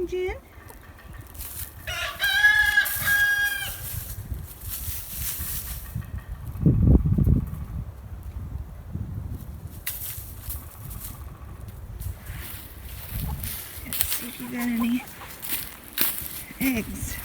Jen? Let's see if you got any eggs.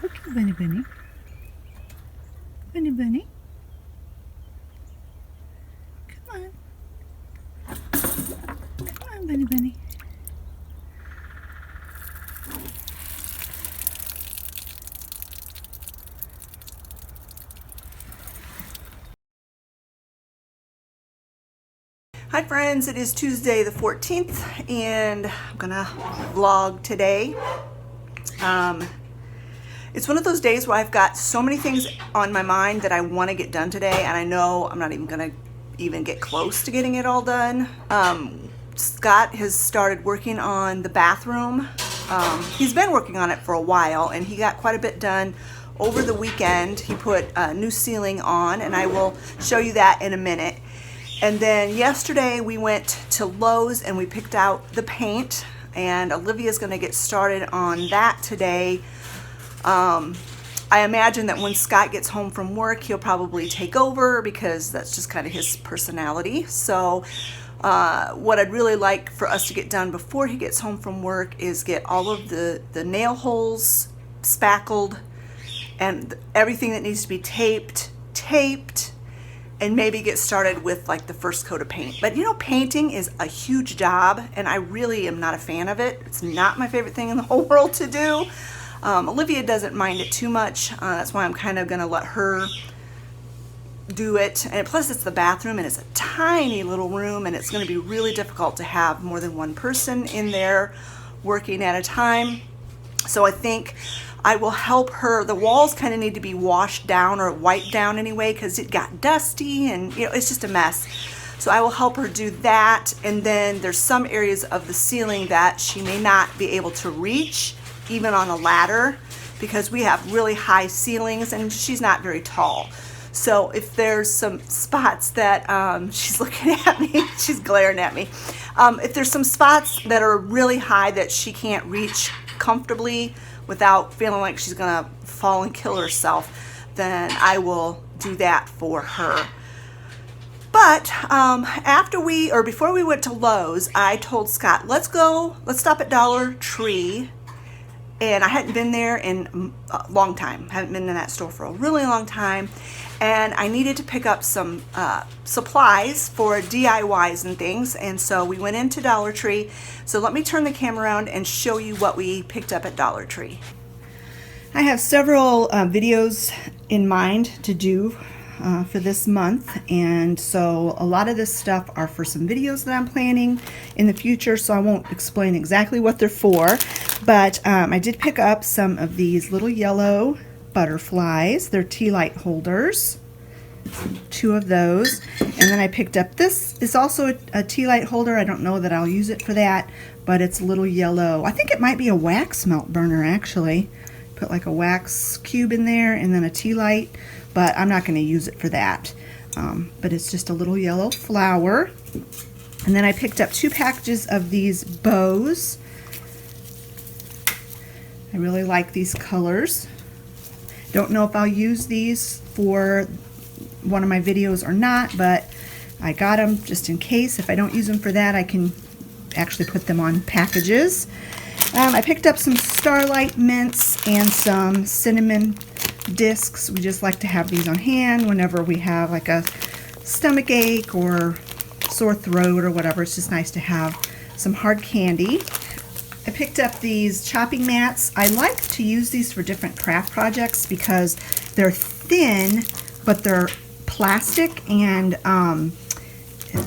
Okay, Bunny Bunny. Bunny Bunny. Come on. Come on, Bunny Bunny. Hi friends, it is Tuesday the 14th and I'm gonna vlog today. It's one of those days where I've got so many things on my mind that I want to get done today, and I know I'm not even gonna get close to getting it all done. Scott has started working on the bathroom. He's been working on it for a while and he got quite a bit done over the weekend. He put a new ceiling on and I will show you that in a minute. And then yesterday we went to Lowe's and we picked out the paint, and Olivia's going to get started on that today. I imagine that when Scott gets home from work, he'll probably take over because that's just kind of his personality. So what I'd really like for us to get done before he gets home from work is get all of the nail holes spackled and everything that needs to be taped, and maybe get started with like the first coat of paint. But you know, painting is a huge job and I really am not a fan of it. It's not my favorite thing in the whole world to do. Olivia doesn't mind it too much. That's why I'm kind of gonna let her do it. And plus it's the bathroom and it's a tiny little room and it's gonna be really difficult to have more than one person in there working at a time. So I think I will help her. The walls kind of need to be washed down or wiped down anyway because it got dusty and you know, it's just a mess. So I will help her do that. And then there's some areas of the ceiling that she may not be able to reach even on a ladder because we have really high ceilings and she's not very tall. So if there's some spots that she's looking at me, she's glaring at me. If there's some spots that are really high that she can't reach comfortably without feeling like she's gonna fall and kill herself, then I will do that for her. But before we went to Lowe's, I told Scott, let's stop at Dollar Tree. And I hadn't been there in a long time. I haven't been in that store for a really long time. And I needed to pick up some supplies for DIYs and things. And so we went into Dollar Tree. So let me turn the camera around and show you what we picked up at Dollar Tree. I have several videos in mind to do for this month, and so a lot of this stuff are for some videos that I'm planning in the future, so I won't explain exactly what they're for, but I did pick up some of these little yellow butterflies. They're tea light holders, 2 of those, and then I picked up this is also a tea light holder. I don't know that I'll use it for that, but it's a little yellow. I think it might be a wax melt burner actually. Put like a wax cube in there and then a tea light, but I'm not going to use it for that. But it's just a little yellow flower. And then I picked up 2 packages of these bows. I really like these colors. Don't know if I'll use these for one of my videos or not, but I got them just in case. If I don't use them for that, I can actually put them on packages. I picked up some Starlight mints and some cinnamon discs. We just like to have these on hand whenever we have like a stomach ache or sore throat or whatever. It's just nice to have some hard candy. I picked up these chopping mats. I like to use these for different craft projects because they're thin, but they're plastic and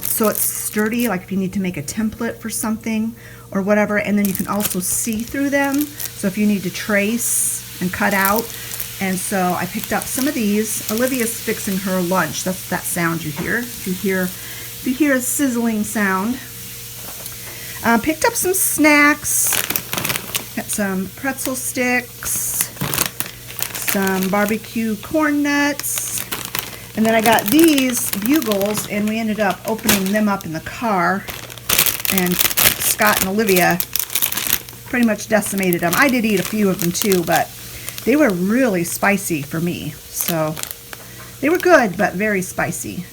so it's sturdy, like if you need to make a template for something or whatever. And then you can also see through them, so if you need to trace and cut out. And so I picked up some of these. Olivia's fixing her lunch. That's that sound you hear. If you hear a sizzling sound. Picked up some snacks. Got some pretzel sticks, some barbecue corn nuts, and then I got these bugles, and we ended up opening them up in the car, and Scott and Olivia pretty much decimated them. I did eat a few of them too, but they were really spicy for me. So they were good, but very spicy.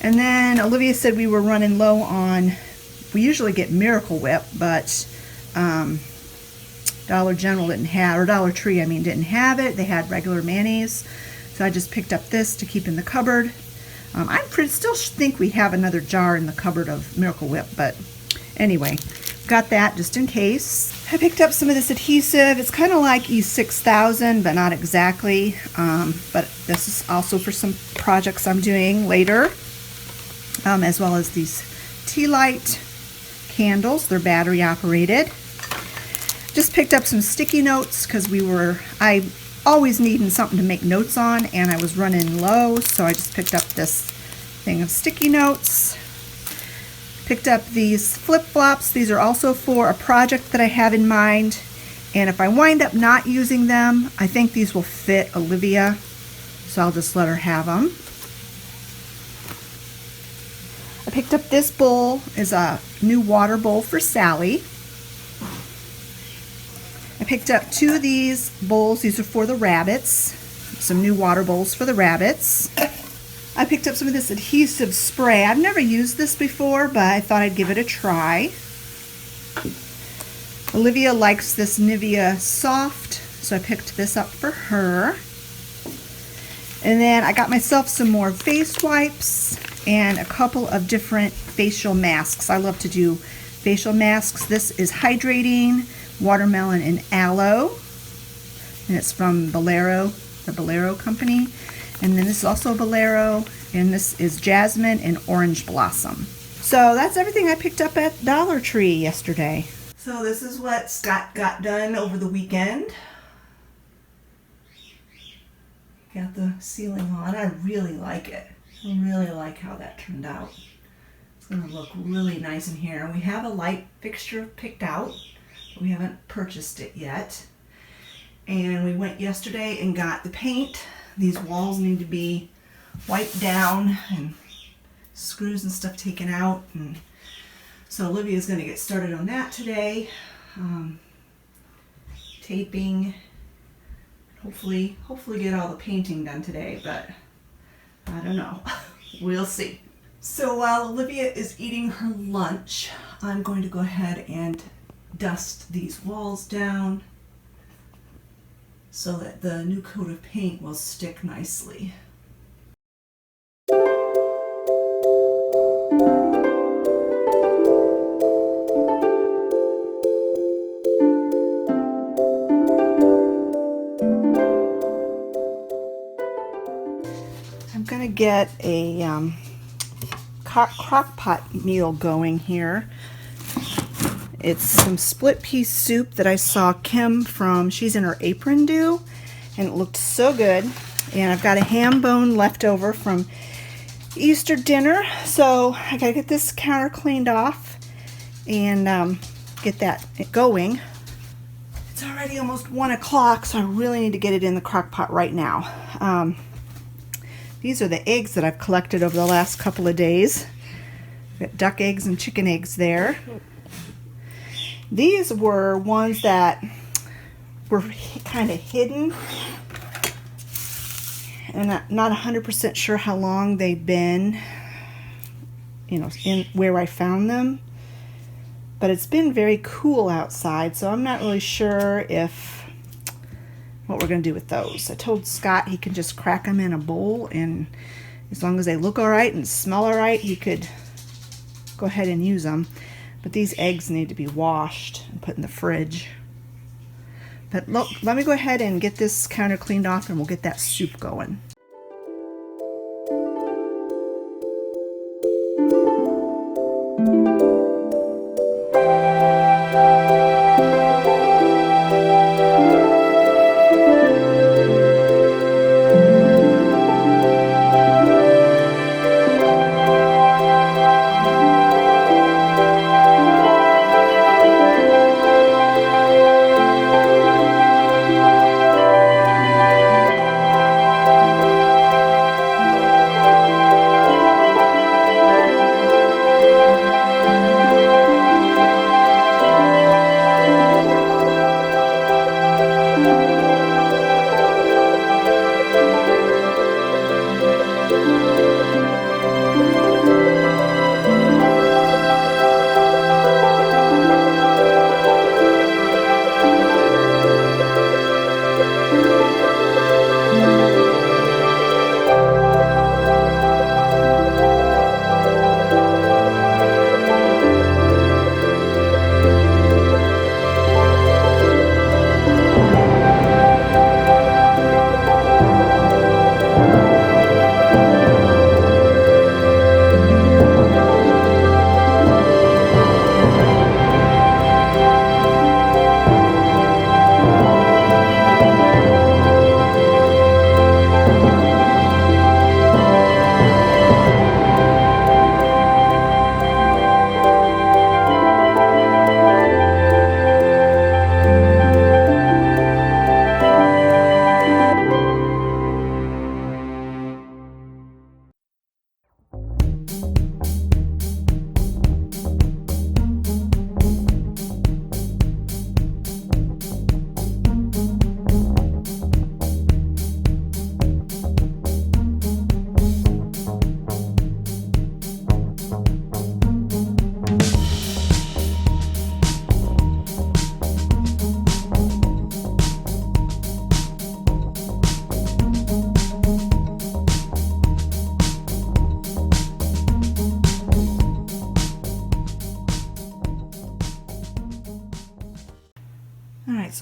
And then Olivia said we were running low on, we usually get Miracle Whip, but Dollar General didn't have, or Dollar Tree, I mean, didn't have it. They had regular mayonnaise. So I just picked up this to keep in the cupboard. Still think we have another jar in the cupboard of Miracle Whip, but anyway, got that just in case. I picked up some of this adhesive. It's kind of like E6000, but not exactly. But this is also for some projects I'm doing later, as well as these tea light candles. They're battery operated. Just picked up some sticky notes because I always needing something to make notes on, and I was running low, so I just picked up this thing of sticky notes. Picked up these flip-flops. These are also for a project that I have in mind, and if I wind up not using them, I think these will fit Olivia, so I'll just let her have them. I picked up this bowl. Is a new water bowl for Sally. I picked up two of these bowls. These are for the rabbits. Some new water bowls for the rabbits. I picked up some of this adhesive spray. I've never used this before, but I thought I'd give it a try. Olivia likes this Nivea Soft, so I picked this up for her. And then I got myself some more face wipes and a couple of different facial masks. I love to do facial masks. This is hydrating, watermelon and aloe, and it's from Bolero, the Bolero company. And then this is also Bolero, and this is jasmine and orange blossom. So that's everything I picked up at Dollar Tree yesterday. So this is what Scott got done over the weekend. Got the ceiling on. I really like it. I really like how that turned out. It's going to look really nice in here. We have a light fixture picked out. We haven't purchased it yet. And we went yesterday and got the paint. These walls need to be wiped down and screws and stuff taken out. And so Olivia's going to get started on that today. Taping. Hopefully get all the painting done today, but I don't know. We'll see. So while Olivia is eating her lunch, I'm going to go ahead and dust these walls down so that the new coat of paint will stick nicely. I'm gonna get a crock pot meal going here. It's some split pea soup that I saw Kim from, she's in her apron do, and it looked so good. And I've got a ham bone left over from Easter dinner, so I gotta get this counter cleaned off and get that going. It's already almost 1 o'clock, so I really need to get it in the crock pot right now. These are the eggs that I've collected over the last couple of days. Got duck eggs and chicken eggs there. These were ones that were kind of hidden, and I'm not 100% sure how long they've been, you know, in where I found them. But it's been very cool outside, so I'm not really sure what we're going to do with those. I told Scott he can just crack them in a bowl, and as long as they look all right and smell all right, he could go ahead and use them. But these eggs need to be washed and put in the fridge. But look, let me go ahead and get this counter cleaned off, and we'll get that soup going.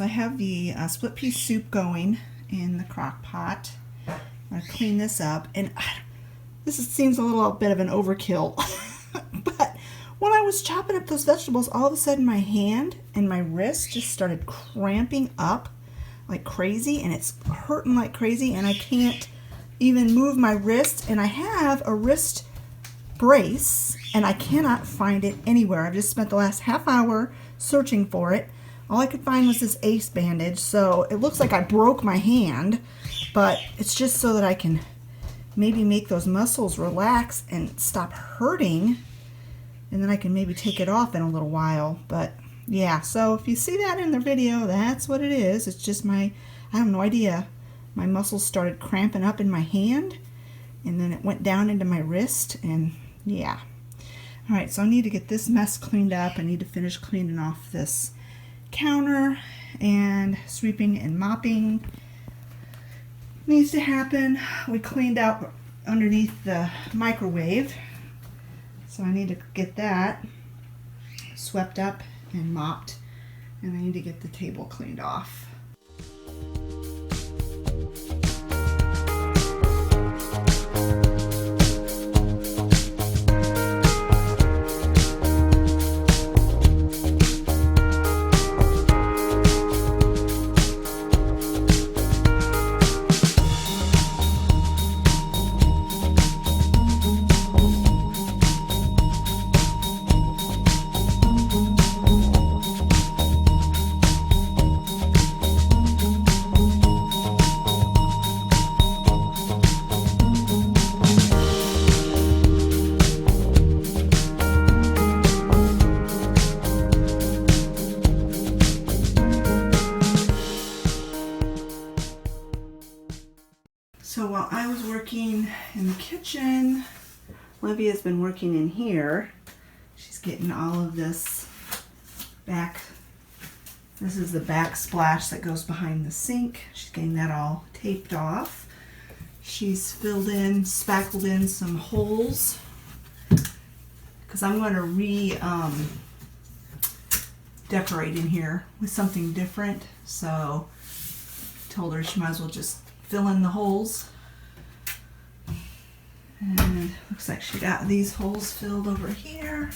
so I have the split pea soup going in the crock pot. I'm going to clean this up, and seems a little bit of an overkill, but when I was chopping up those vegetables, all of a sudden my hand and my wrist just started cramping up like crazy, and it's hurting like crazy, and I can't even move my wrist, and I have a wrist brace, and I cannot find it anywhere. I've just spent the last half hour searching for it. All I could find was this Ace bandage, so it looks like I broke my hand, but it's just so that I can maybe make those muscles relax and stop hurting, and then I can maybe take it off in a little while. But yeah, so if you see that in the video, that's what it is. It's just I have no idea. My muscles started cramping up in my hand, and then it went down into my wrist, and yeah. All right, so I need to get this mess cleaned up. I need to finish cleaning off this counter, and sweeping and mopping needs to happen. We cleaned out underneath the microwave, so I need to get that swept up and mopped, and I need to get the table cleaned off. So while I was working in the kitchen, Livia's been working in here. She's getting all of this back. This is the backsplash that goes behind the sink. She's getting that all taped off. She's filled in, spackled in some holes, because I'm going to decorate in here with something different. So I told her she might as well just fill in the holes, and looks like she got these holes filled over here,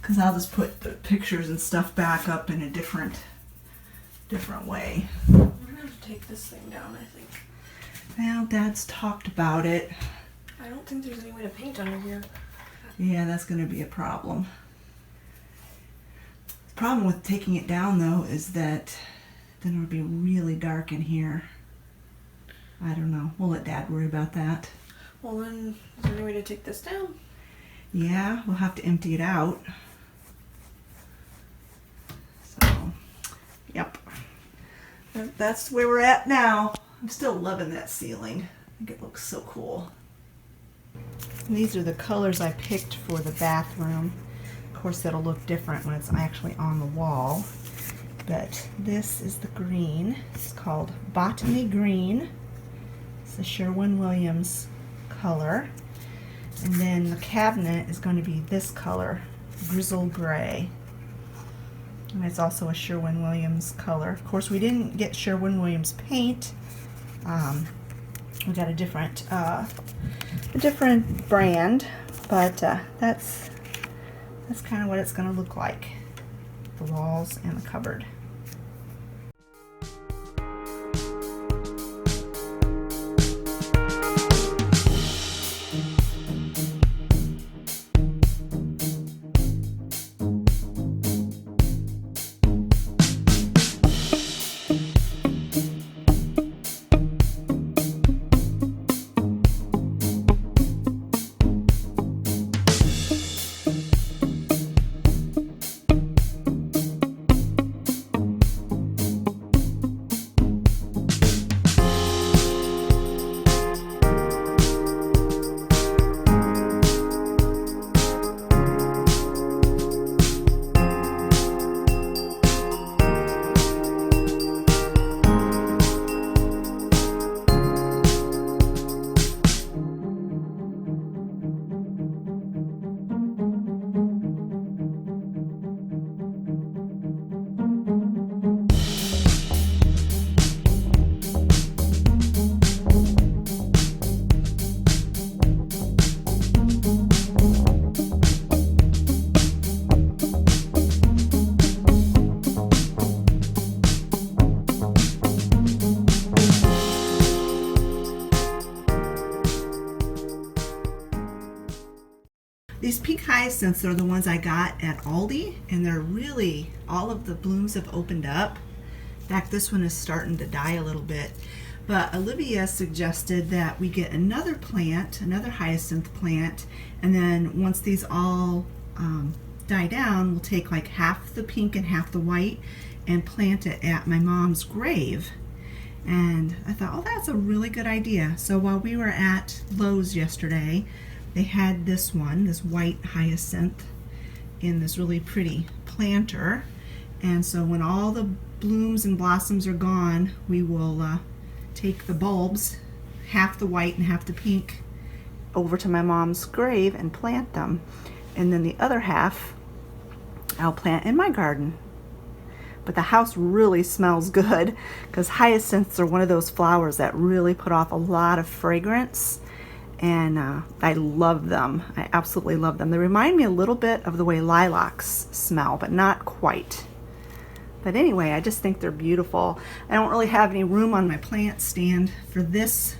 because I'll just put the pictures and stuff back up in a different way. We're gonna have to take this thing down, I think. Well, Dad's talked about it. I don't think there's any way to paint under here. Yeah, that's going to be a problem. The problem with taking it down, though, is that then it'll be really dark in here. I don't know. We'll let Dad worry about that. Well, then, is there any way to take this down? Yeah, we'll have to empty it out. So, yep. That's where we're at now. I'm still loving that ceiling. I think it looks so cool. And these are the colors I picked for the bathroom. Of course, that'll look different when it's actually on the wall. But this is the green. It's called Botany Green. It's the Sherwin-Williams color. And then the cabinet is going to be this color, Grizzle Gray. And it's also a Sherwin-Williams color. Of course, we didn't get Sherwin-Williams paint. We got a different brand, but that's kind of what it's going to look like. The walls and the cupboard. These pink hyacinths are the ones I got at Aldi, and they're really, all of the blooms have opened up. In fact, this one is starting to die a little bit. But Olivia suggested that we get another plant, another hyacinth plant, and then once these all die down, we'll take like half the pink and half the white and plant it at my mom's grave. And I thought, oh, that's a really good idea. So while we were at Lowe's yesterday, they had this one, this white hyacinth, in this really pretty planter. And so when all the blooms and blossoms are gone, we will take the bulbs, half the white and half the pink, over to my mom's grave and plant them. And then the other half I'll plant in my garden. But the house really smells good because hyacinths are one of those flowers that really put off a lot of fragrance. And I love them. I absolutely love them. They remind me a little bit of the way lilacs smell, but not quite. But anyway, I just think they're beautiful. I don't really have any room on my plant stand for this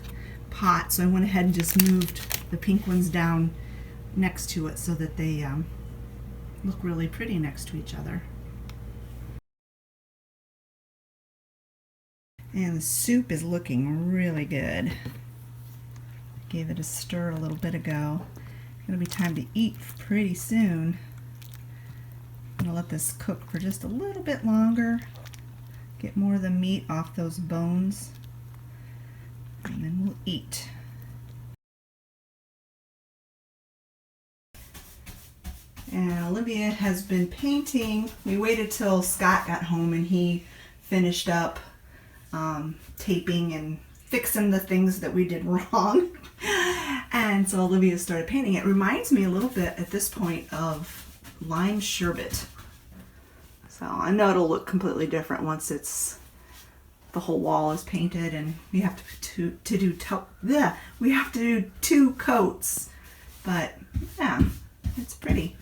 pot, so I went ahead and just moved the pink ones down next to it so that they look really pretty next to each other. And the soup is looking really good. Gave it a stir a little bit ago. It's gonna be time to eat pretty soon. I'm gonna let this cook for just a little bit longer. Get more of the meat off those bones. And then we'll eat. And Olivia has been painting. We waited till Scott got home and he finished up taping and fixing the things that we did wrong. And so Olivia started painting. It reminds me a little bit at this point of lime sherbet. So I know it'll look completely different once it's the whole wall is painted, and we have to do two coats. But yeah, it's pretty.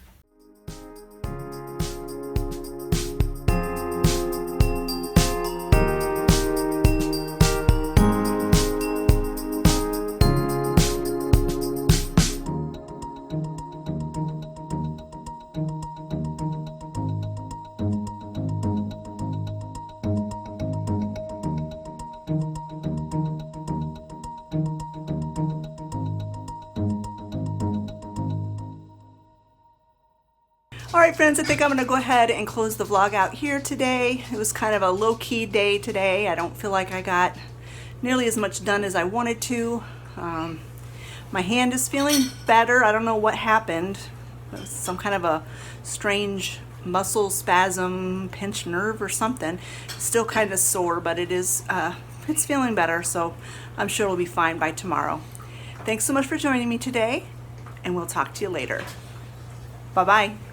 Alright friends, I think I'm going to go ahead and close the vlog out here today. It was kind of a low-key day today. I don't feel like I got nearly as much done as I wanted to. My hand is feeling better. I don't know what happened. Some kind of a strange muscle spasm, pinched nerve or something. Still kind of sore, but it's feeling better, so I'm sure it'll be fine by tomorrow. Thanks so much for joining me today, and we'll talk to you later. Bye-bye.